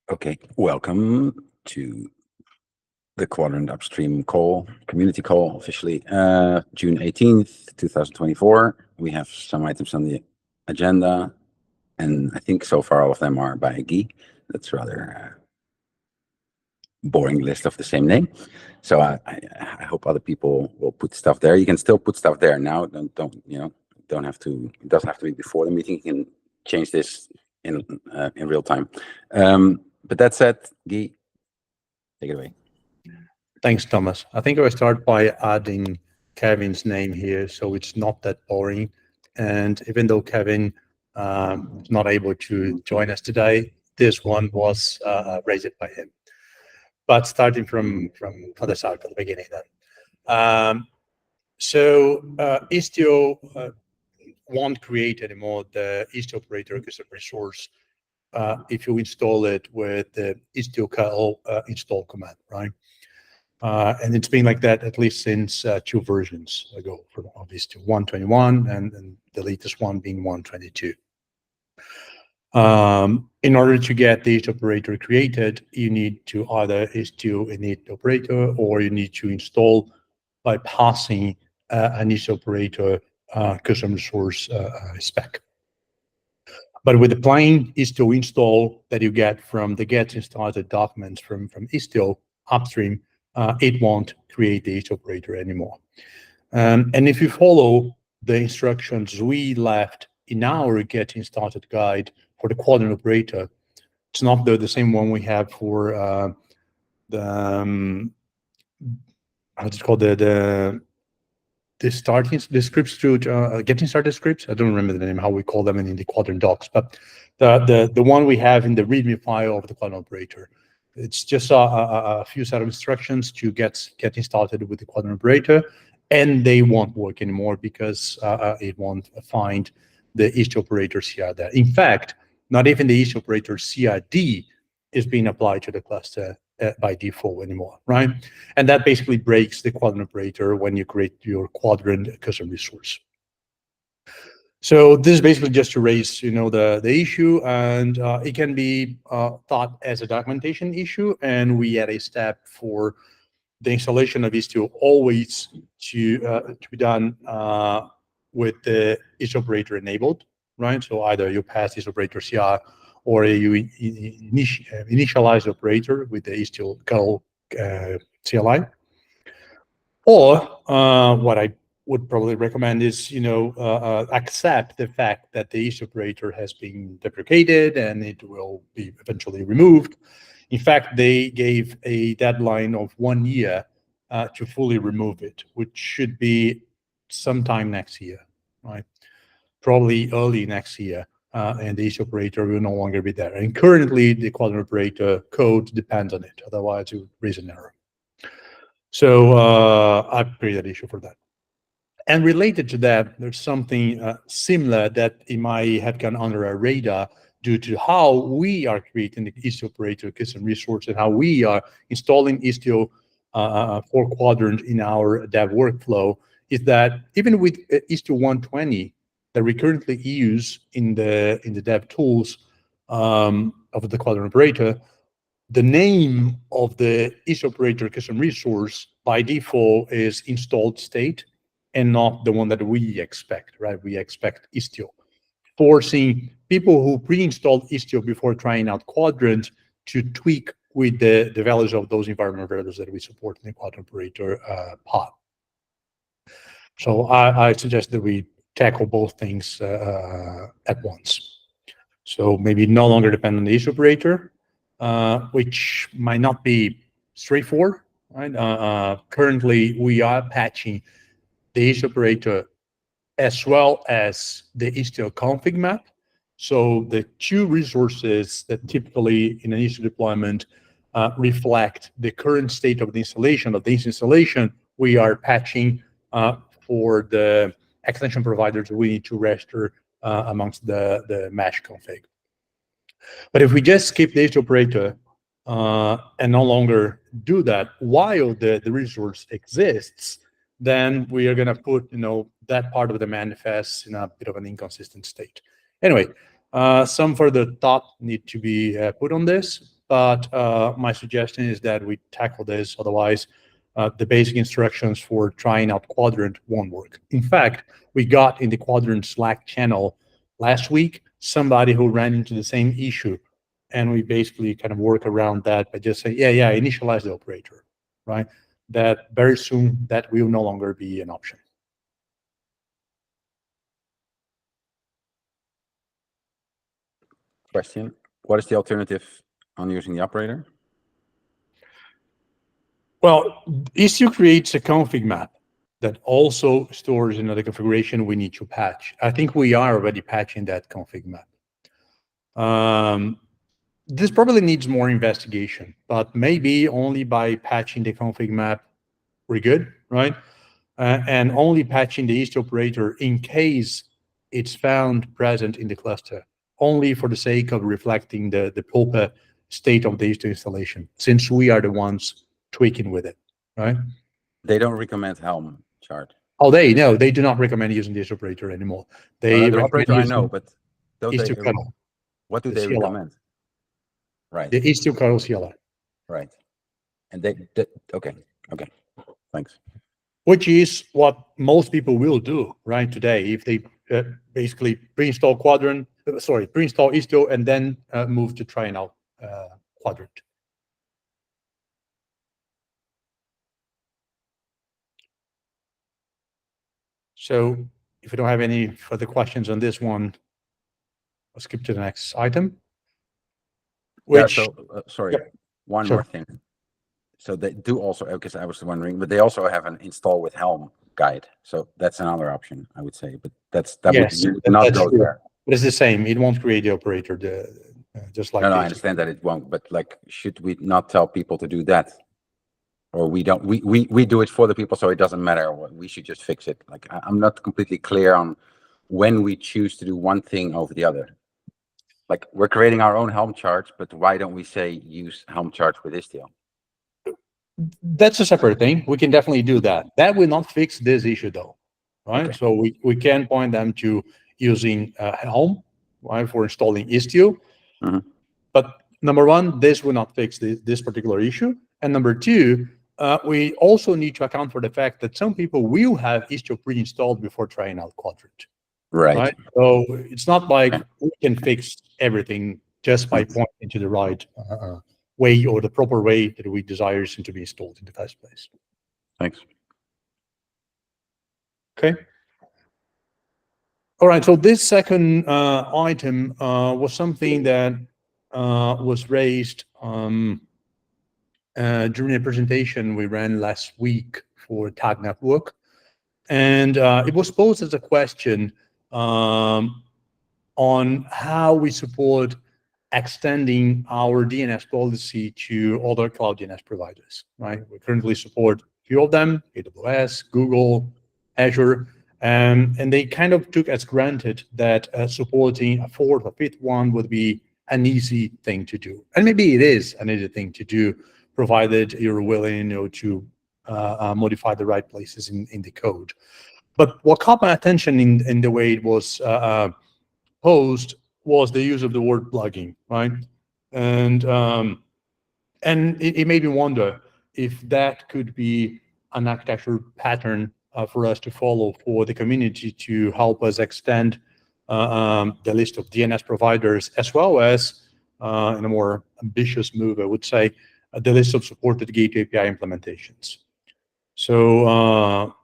Okay, welcome to the Quadrant Upstream call, community call, officially June 18th, 2024. We have some items on the agenda, and I think so far all of them are by Guy. That's rather boring list of the same name. So I hope other people will put stuff there. You can still put stuff there now. Don't have to. It doesn't have to be before the meeting. You can change this in real time. But that said, Guy, take it away. Thanks, Thomas. I think I will start by adding Kevin's name here, so it's not that boring. And even though Kevin is not able to join us today, this one was raised by him. But starting from the start, from the beginning then. Istio won't create anymore the Istio operator custom resource if you install it with the Istio curl install command, right? And it's been like that at least since 2 versions ago of Istio 121 and the latest one being 122. In order to get the Istio operator created, you need to either Istio init operator or you need to install by passing an Istio operator custom resource spec. But with the plain Istio install that you get from the getting started documents from Istio upstream, it won't create the Istio operator anymore. And if you follow the instructions we left in our getting started guide for the Quadrant operator, it's not the same one we have for what's it called, the scripts to getting started scripts. I don't remember the name, how we call them in the Quadrant docs, but the one we have in the README file of the Quadrant operator. It's just a few set of instructions to getting started with the Quadrant operator, and they won't work anymore because it won't find the Istio operator CR there. In fact, not even the Istio operator CRD is being applied to the cluster by default anymore, right? And that basically breaks the Quadrant operator when you create your Quadrant custom resource. So this is basically just to raise, the issue, and it can be thought as a documentation issue, and we add a step for the installation of Istio always to be done with the Istio operator enabled, right? So either you pass this operator CR or you initialize the operator with the Istio curl CLI. Or what I would probably recommend is, accept the fact that the Istio operator has been deprecated and it will be eventually removed. In fact, they gave a deadline of 1 year to fully remove it, which should be sometime next year, right? Probably early next year, and the Istio operator will no longer be there. And currently, the Quadrant operator code depends on it. Otherwise, it would raise an error. So I've created an issue for that. And related to that, there's something similar that it might have gone under our radar due to how we are creating the Istio operator custom resource and how we are installing Istio for Quadrant in our dev workflow, is that even with Istio 120 that we currently use in the dev tools of the Quadrant operator, the name of the Istio operator custom resource by default is installed state and not the one that we expect, right? We expect Istio, forcing people who pre-installed Istio before trying out Quadrant to tweak with the values of those environment variables that we support in the Quadrant operator pod. So I suggest that we tackle both things at once. So maybe no longer depend on the Istio operator, which might not be straightforward, right? Currently, we are patching the Istio operator as well as the Istio config map. So the 2 resources that typically in an Istio deployment reflect the current state of the installation, we are patching for the extension providers we need to register amongst the mesh config. But if we just skip the Istio operator and no longer do that while the resource exists, then we are going to put, that part of the manifest in a bit of an inconsistent state. Anyway, some further thought need to be put on this. but my suggestion is that we tackle this. Otherwise, the basic instructions for trying out Kuadrant won't work. In fact, we got in the Kuadrant Slack channel last week somebody who ran into the same issue, and we basically kind of work around that by just saying, yeah, initialize the operator, right? That very soon that will no longer be an option. Question: what is the alternative on using the operator? Well, Istio creates a config map that also stores another configuration we need to patch. I think we are already patching that config map. This probably needs more investigation, but maybe only by patching the config map, we're good, right? And only patching the Istio operator in case it's found present in the cluster, only for the sake of reflecting the Pulpa state of the Istio installation, since we are the ones tweaking with it, right? They don't recommend Helm chart. Oh, they do not recommend using this operator anymore. They The operator I know, but don't they? Istio What do they CLR. recommend? Right. The Istio kernel CLR. Right. And okay. Thanks. Which is what most people will do right today if they basically pre-install pre-install Istio and then move to trying out Kuadrant. So if we don't have any further questions on this one, I'll skip to the next item. Which, sorry, yeah, one more thing. So they do also, because I was wondering, but they also have an install with Helm guide. So that's another option, I would say. But that would not go there. But it's the same. It won't create the operator, just like. No, I understand that it won't. But like, should we not tell people to do that? Or we don't? We do it for the people, so it doesn't matter. We should just fix it. Like, I'm not completely clear on when we choose to do one thing over the other. Like, we're creating our own Helm charts, but why don't we say use Helm charts with Istio? That's a separate thing. We can definitely do that. That will not fix this issue, though, right? Okay. So we can point them to using Helm, right, for installing Istio. Mm-hmm. But number one, this will not fix this particular issue. And number two, we also need to account for the fact that some people will have Istio pre-installed before trying out Kuadrant. Right. So it's not like we can fix everything just by pointing to the right way or the proper way that we desire it to be installed in the first place. Thanks. Okay. All right. So this second item was something that was raised during a presentation we ran last week for Tag Network. And it was posed as a question on how we support extending our DNS policy to other cloud DNS providers, right? We currently support a few of them, AWS, Google, Azure, and they kind of took as granted that supporting a fourth or fifth one would be an easy thing to do. And maybe it is an easy thing to do, provided you're willing to modify the right places in the code. But what caught my attention in the way it was posed was the use of the word plugging, right? And it made me wonder if that could be an architecture pattern for us to follow for the community to help us extend the list of DNS providers, as well as, in a more ambitious move, I would say, the list of supported Gateway API implementations. So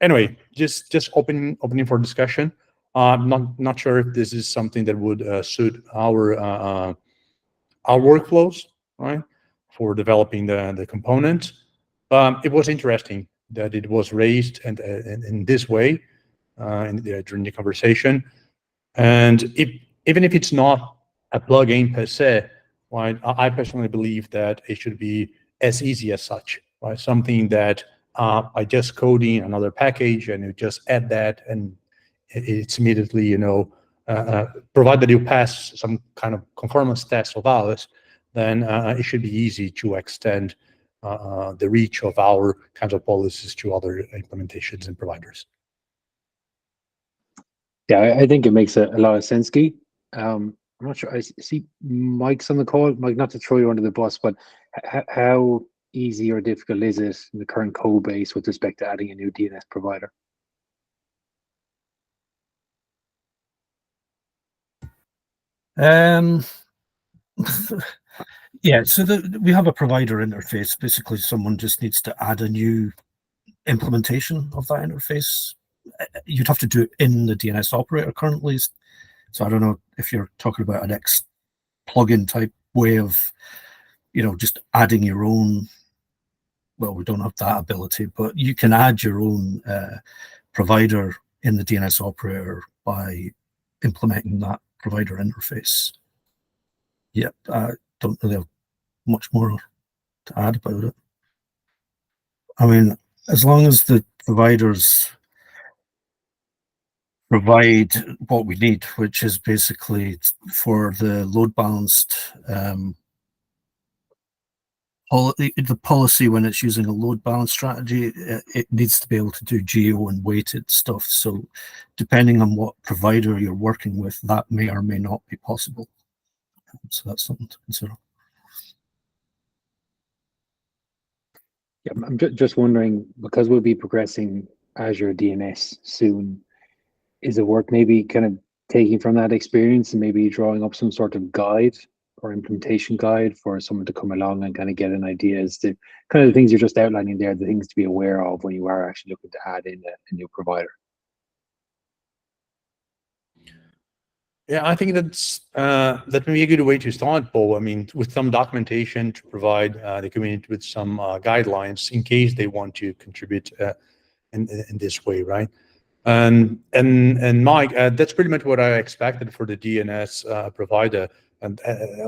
anyway, just opening for discussion. I'm not sure if this is something that would suit our workflows, right, for developing the components. It was interesting that it was raised and in this way during the conversation. And even if it's not a plugin per se, right, I personally believe that it should be as easy as such, right? Something that by just coding another package and you just add that, and it's immediately, provided you pass some kind of conformance test of ours, then it should be easy to extend the reach of our kinds of policies to other implementations and providers. Yeah, I think it makes a lot of sense, Guy. I'm not sure. I see Mike's on the call. Mike, not to throw you under the bus, but how easy or difficult is it in the current code base with respect to adding a new DNS provider? Um, yeah, so we have a provider interface. Basically, someone just needs to add a new implementation of that interface. You'd have to do it in the DNS operator currently. So I don't know if you're talking about an X plugin type way of, just adding your own. Well, we don't have that ability, but you can add your own provider in the DNS operator by implementing that provider interface. Yeah, I don't really have much more to add about it. I mean, as long as the providers provide what we need, which is basically for the load balanced the policy when it's using a load balance strategy, it needs to be able to do geo and weighted stuff. So depending on what provider you're working with, that may or may not be possible. So that's something to consider. Yeah, I'm just wondering, because we'll be progressing Azure DNS soon, is it worth maybe kind of taking from that experience and maybe drawing up some sort of guide or implementation guide for someone to come along and kind of get an idea as to kind of the things you're just outlining there, the things to be aware of when you are actually looking to add in a new provider? Yeah, I think that may be a good way to start, Paul. I mean, with some documentation to provide the community with some guidelines in case they want to contribute in this way, right? And Mike, that's pretty much what I expected for the DNS provider, and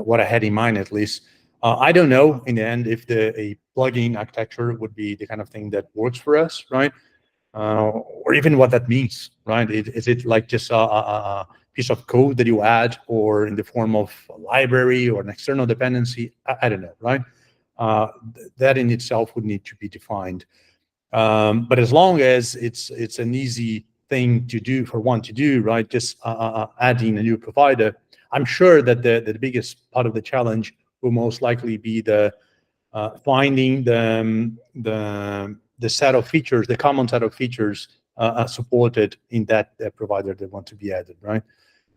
what I had in mind at least. I don't know in the end if a plugin architecture would be the kind of thing that works for us, right? Or even what that means, right? Is it like just a piece of code that you add, or in the form of a library or an external dependency? I don't know, right? That in itself would need to be defined. But as long as it's an easy thing to do for one to do, right? Just adding a new provider. I'm sure that the biggest part of the challenge will most likely be the finding the set of features, the common set of features supported in that provider that want to be added, right?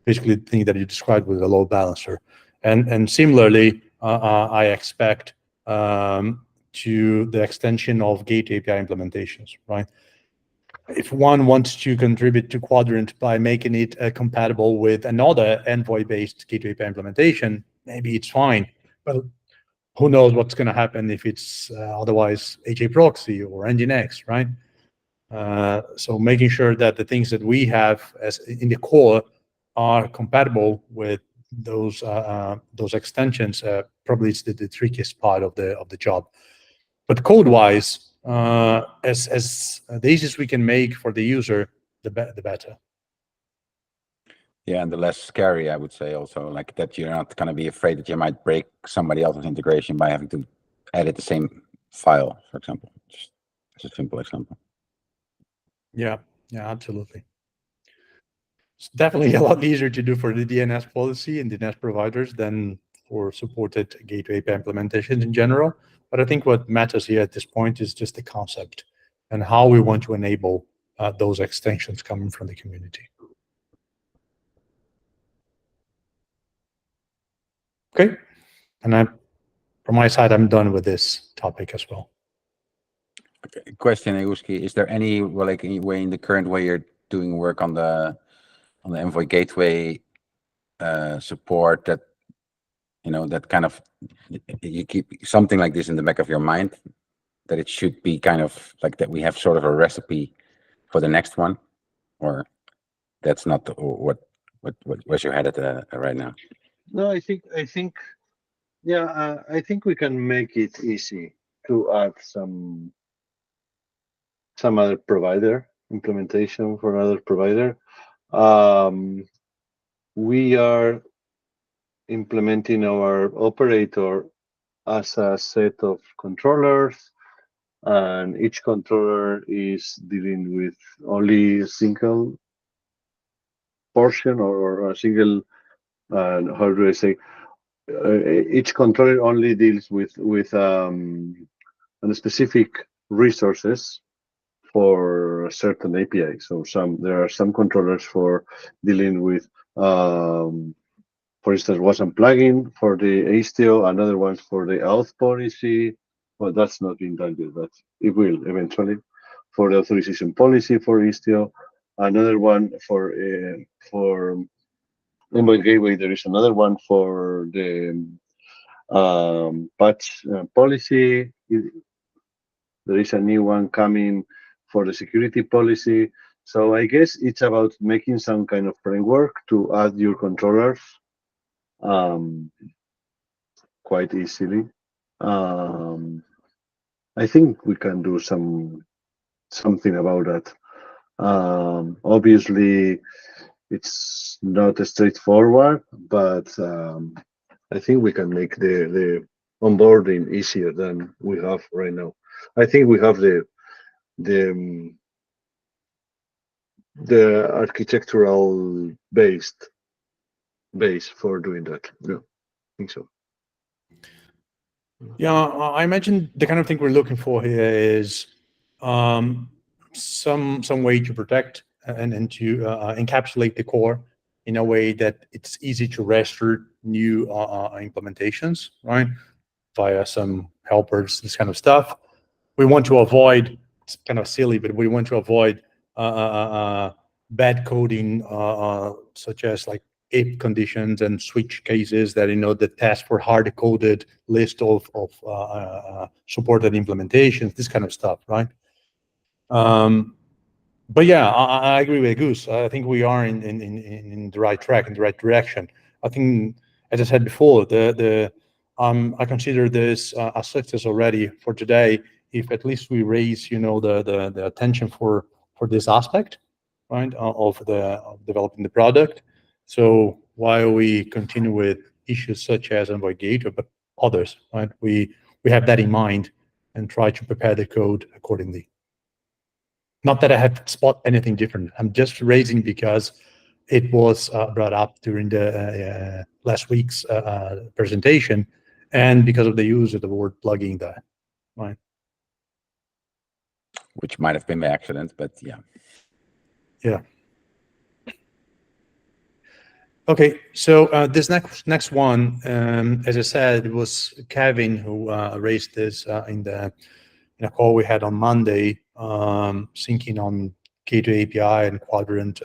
Basically, the thing that you described with the load balancer, and similarly, I expect to the extension of gate API implementations, right? If one wants to contribute to Kuadrant by making it compatible with another envoy-based gate API implementation, maybe it's fine. But who knows what's going to happen if it's otherwise HA proxy or Nginx, right? So making sure that the things that we have as in the core are compatible with those extensions probably is the trickiest part of the job. But code-wise, as the easiest we can make for the user, the better. Yeah, and the less scary, I would say, also, like that you're not going to be afraid that you might break somebody else's integration by having to edit the same file, for example. Just as a simple example. Yeah, absolutely. It's definitely a lot easier to do for the DNS policy and DNS providers than for supported gateway API implementations in general. But I think what matters here at this point is just the concept and how we want to enable those extensions coming from the community. Okay, and from my side, I'm done with this topic as well. Okay. Question, Eguski, is there any way in the current way you're doing work on the Envoy gateway support that that kind of you keep something like this in the back of your mind, that it should be kind of like that we have sort of a recipe for the next one, or that's not where's your head at right now? No, I think, yeah, I think we can make it easy to add some other provider implementation for another provider. We are implementing our operator as a set of controllers, and each controller is dealing with only a single portion or a single how do I say? Each controller only deals with specific resources for certain API. So there are some controllers for dealing with, for instance, WASM plugin for the ASTIO, another one for the auth policy. Well, that's not been done yet, but it will eventually. For the authorization policy for ASTIO, another one for Endpoint Gateway. There is another one for the patch policy. There is a new one coming for the security policy. So I guess it's about making some kind of framework to add your controllers quite easily. I think we can do something about that. Obviously, it's not straightforward, but I think we can make the onboarding easier than we have right now. I think we have the architectural base for doing that. Yeah, I think so. Yeah, I imagine the kind of thing we're looking for here is some way to protect and to encapsulate the core in a way that it's easy to restore new implementations, right? Via some helpers, this kind of stuff. We want to avoid, it's kind of silly, but we want to avoid bad coding, such as like if conditions and switch cases that that test for hard-coded list of supported implementations, this kind of stuff, right? But yeah, I agree with Goose. I think we are in the right track, in the right direction. I think, as I said before, I consider this a success already for today. If at least we raise, the attention for this aspect, right, of developing the product. So while we continue with issues such as Envoy Gateway, but others, right, we have that in mind and try to prepare the code accordingly. Not that I have spot anything different. I'm just raising because it was brought up during the last week's presentation, and because of the use of the word plugging that, right? Which might have been by accident, but yeah. Yeah. Okay, so this next one, as I said, it was Kevin who raised this in a call we had on Monday, syncing on Gateway API and Kuadrant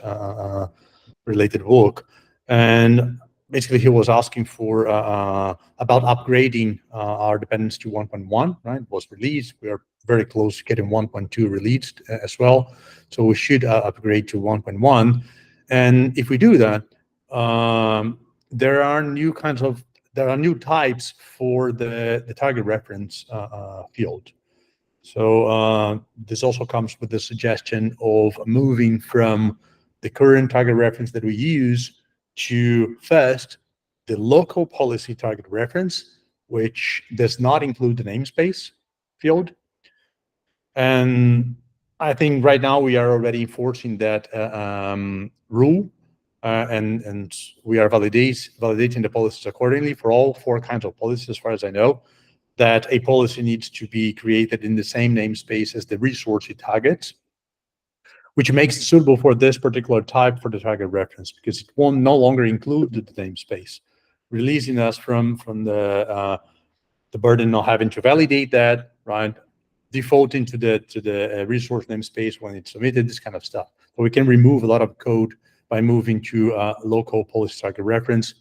related work. And basically he was asking for about upgrading our dependency to 1.1, right? It was released. We are very close to getting 1.2 released as well. So we should upgrade to 1.1. And if we do that, there are new types for the target reference field. So this also comes with the suggestion of moving from the current target reference that we use to first the local policy target reference, which does not include the namespace field. And I think right now we are already enforcing that rule, and we are validating the policies accordingly for all 4 kinds of policies, as far as I know, that a policy needs to be created in the same namespace as the resource it targets, which makes it suitable for this particular type for the target reference, because it will no longer include the namespace, releasing us from the burden of having to validate that, right? Defaulting to the resource namespace when it's submitted, this kind of stuff. So we can remove a lot of code by moving to local policy target reference,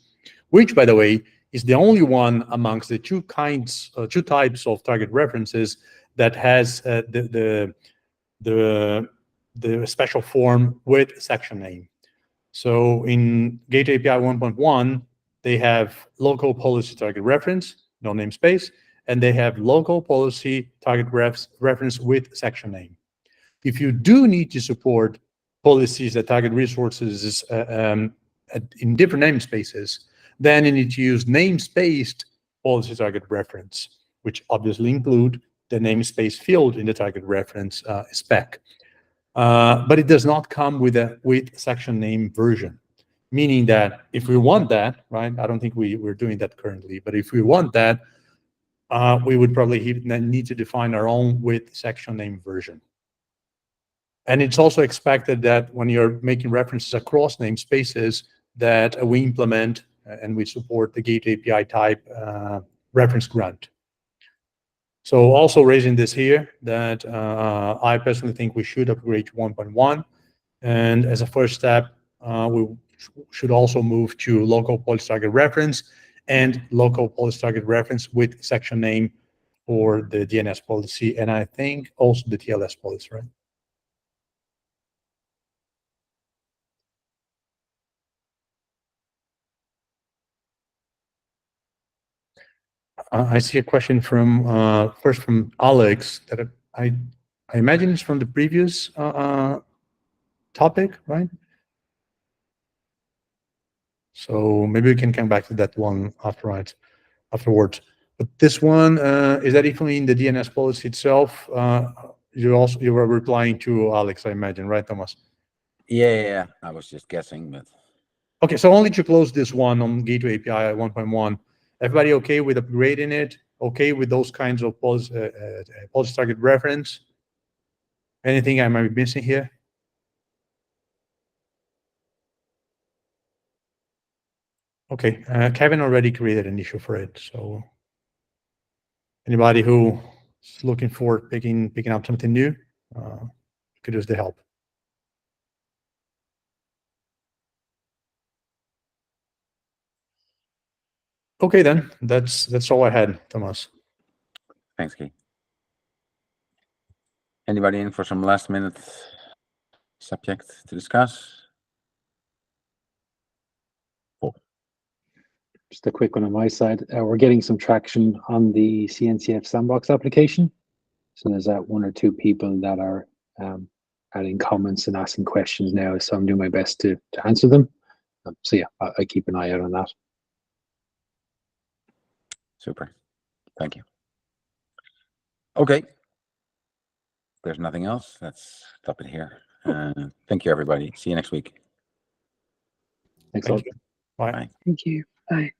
which, by the way, is the only one amongst the two types of target references that has the special form with section name. So in Gateway API 1.1, they have local policy target reference, no namespace, and they have local policy target reference with section name. If you do need to support policies that target resources in different namespaces, then you need to use namespaced policy target reference, which obviously include the namespace field in the target reference spec. But it does not come with section name version. meaning that if we want that, right, I don't think we're doing that currently, but if we want that, we would probably need to define our own with section name version. And it's also expected that when you're making references across namespaces, that we implement and we support the Gateway API type reference grant. So also raising this here, that I personally think we should upgrade to 1.1. And as a first step, we should also move to local policy target reference and local policy target reference with section name for the DNS policy. And I think also the TLS policy, right? I see a question from first from Alex that I imagine is from the previous topic, right? So maybe we can come back to that one afterwards. But this one is that even in the DNS policy itself, you were replying to Alex, I imagine, right, Thomas? Yeah. I was just guessing, but Okay, so only to close this one on Gateway API 1.1. Everybody okay with upgrading it? Okay with those kinds of policy target reference? Anything I might be missing here? Okay, Kevin already created an issue for it. So anybody who is looking for picking up something new, could use the help. Okay, then that's all I had, Thomas. thanks, Key. Anybody in for some last minute subject to discuss? Just a quick one on my side. We're getting some traction on the CNCF sandbox application. So there's one or two people that are adding comments and asking questions now. So I'm doing my best to answer them. So yeah, I keep an eye out on that. Super. Thank you. Okay. There's nothing else. Let's stop it here. Thank you, everybody. See you next week. Thanks a lot. Bye. Bye. Thank you. Bye.